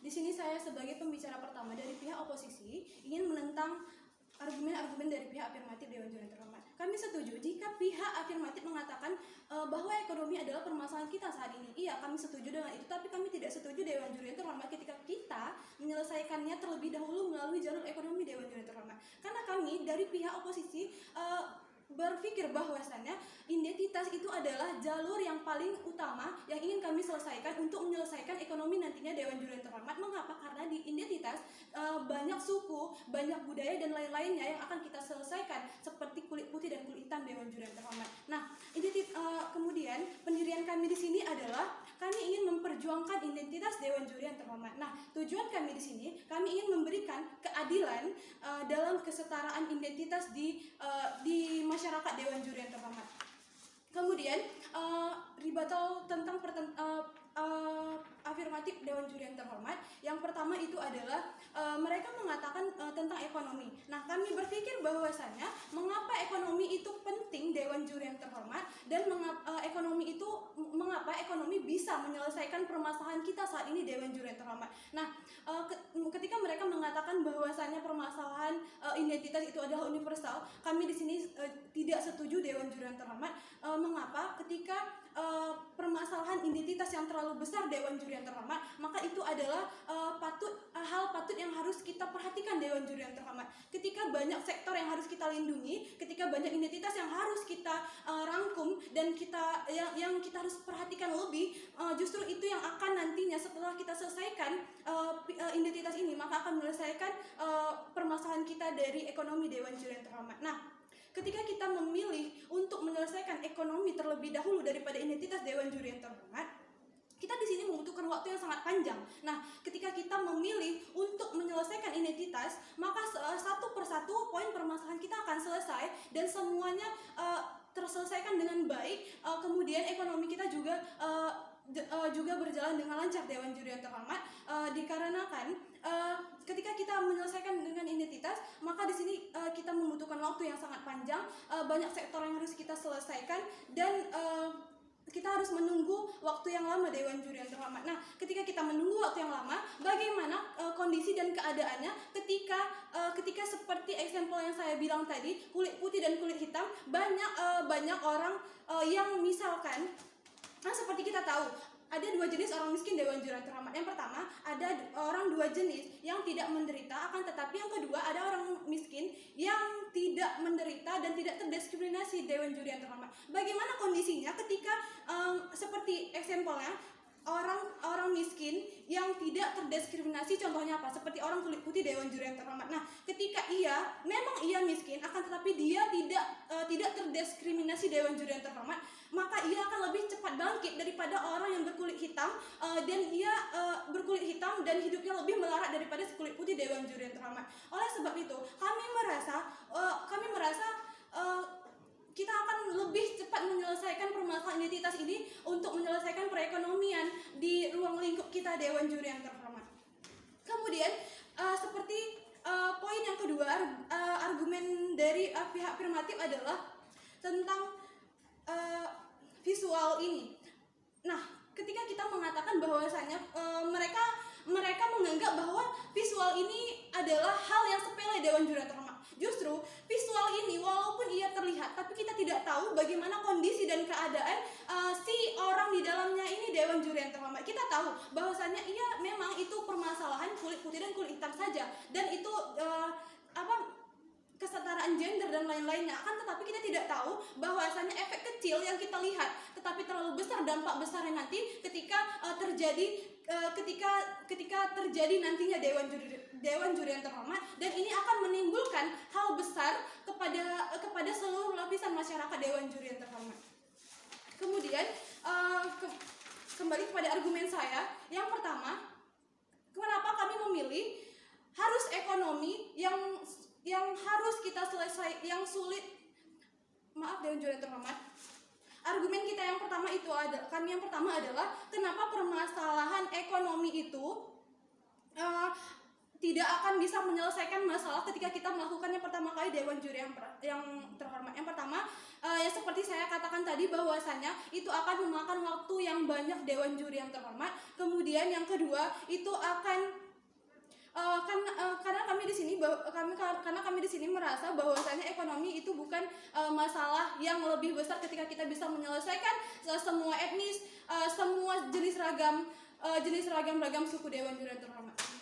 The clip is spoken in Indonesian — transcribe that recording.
Di sini saya sebagai pembicara pertama dari pihak oposisi ingin menentang argumen-argumen dari pihak afirmatif Dewan Juri yang terhormat. Kami setuju jika pihak afirmatif mengatakan bahwa ekonomi adalah permasalahan kita saat ini. Iya, kami setuju dengan itu, tapi kami tidak setuju Dewan Juri yang terhormat ketika kita menyelesaikannya terlebih dahulu melalui jalur ekonomi Dewan Juri yang terhormat. Karena kami dari pihak oposisi berpikir bahwasannya identitas itu adalah jalur yang paling utama yang ingin kami selesaikan untuk menyelesaikan ekonomi nantinya Dewan Juri yang terhormat. Mengapa? Karena di identitas banyak suku, banyak budaya dan lain-lainnya yang akan kita selesaikan seperti kulit putih dan kulit hitam Dewan Juri yang terhormat. Nah, kemudian pendirian kami di sini adalah kami ingin memperjuangkan identitas Dewan Juri yang terhormat. Nah, tujuan kami di sini kami ingin memberikan keadilan dalam kesetaraan identitas di masyarakat Dewan Juri yang terhormat. Kemudian rebuttal tentang afirmatif Dewan Juri yang terhormat. Yang pertama itu adalah mereka mengatakan tentang ekonomi. Nah, kami berpikir bahwasannya mengapa ekonomi itu penting Dewan Juri yang terhormat dan mengapa ekonomi bisa menyelesaikan permasalahan kita saat ini Dewan Juri yang terhormat. Nah, ketika mereka mengatakan bahwasannya permasalahan identitas itu adalah universal, kami di sini tidak setuju Dewan Juri yang terhormat. Mengapa? Ketika permasalahan identitas yang terlalu besar Dewan Juri yang terhormat, maka itu adalah hal patut yang harus kita perhatikan Dewan Juri yang terhormat. Ketika banyak sektor yang harus kita lindungi, ketika banyak identitas yang harus kita rangkum dan yang kita harus perhatikan lebih, justru itu yang akan nantinya setelah kita selesaikan identitas ini, maka akan menyelesaikan permasalahan kita dari ekonomi Dewan Juri yang terhormat. Nah, ketika kita memilih untuk menyelesaikan ekonomi terlebih dahulu daripada identitas Dewan Juri yang terhormat, kita di sini membutuhkan waktu yang sangat panjang. Nah, ketika kita memilih untuk menyelesaikan identitas, maka satu persatu poin permasalahan kita akan selesai dan semuanya terselesaikan dengan baik. Kemudian ekonomi kita juga berjalan dengan lancar Dewan Juri yang terhormat, dikarenakan ketika kita menyelesaikan dengan identitas, maka di sini kita membutuhkan waktu yang sangat panjang, banyak sektor yang harus kita selesaikan dan kita harus menunggu waktu yang lama Dewan Juri yang terhormat. Nah, ketika kita menunggu waktu yang lama, bagaimana kondisi dan keadaannya ketika seperti eksempel yang saya bilang tadi, kulit putih dan kulit hitam, banyak orang yang misalkan, seperti kita tahu ada dua jenis orang miskin Dewan Juri yang terhormat. Yang pertama, ada orang dua jenis yang tidak menderita, akan tetapi yang kedua ada orang miskin yang tidak menderita dan tidak terdiskriminasi Dewan Juri yang terhormat. Bagaimana kondisinya ketika seperti eksempelnya orang miskin yang tidak terdiskriminasi, contohnya apa? Seperti orang kulit putih Dewan Juri yang terhormat. Nah, ketika memang ia miskin, akan tetapi dia tidak terdiskriminasi Dewan Juri yang terhormat, maka ia akan lebih cepat bangkit daripada orang yang berkulit hitam dan ia berkulit hitam dan hidupnya lebih melarat daripada kulit putih Dewan Juri yang terhormat. Oleh sebab itu, kami merasa kita akan lebih cepat menyelesaikan permasalahan identitas ini untuk menyelesaikan perekonomian di ruang lingkup kita Dewan Juri yang terhormat. Kemudian seperti poin yang kedua, argumen dari pihak afirmatif adalah tentang visual ini. Nah, ketika kita mengatakan bahwasanya mereka menganggap bahwa visual ini adalah hal yang sepele Dewan Juri yang terhormat. Justru visual ini walaupun ia terlihat, tapi kita tidak tahu bagaimana kondisi dan keadaan si orang di dalamnya ini Dewan Juri yang terhormat. Kita tahu bahwasanya memang itu permasalahan kulit putih dan kulit hitam saja, dan itu kesetaraan gender dan lain-lainnya. Akan tetapi kita tidak tahu bahwasanya efek kecil yang kita lihat tetapi terlalu besar dampak besarnya nanti ketika terjadi nantinya Dewan Juri yang terhormat, dan ini akan menimbulkan hal besar kepada seluruh lapisan masyarakat Dewan Juri yang terhormat. Kemudian kembali kepada argumen saya yang pertama, kenapa kami memilih harus ekonomi yang harus kita selesai, yang sulit. Maaf Dewan Juri yang terhormat. Argumen kita yang pertama adalah kenapa permasalahan ekonomi itu tidak akan bisa menyelesaikan masalah ketika kita melakukannya pertama kali Dewan Juri yang terhormat. Yang pertama, ya seperti saya katakan tadi bahwasanya itu akan memakan waktu yang banyak Dewan Juri yang terhormat. Kemudian yang kedua itu akan karena kami di sini merasa bahwasanya ekonomi itu bukan masalah yang lebih besar ketika kita bisa menyelesaikan semua etnis, semua jenis ragam suku Dewan Juri yang terhormat.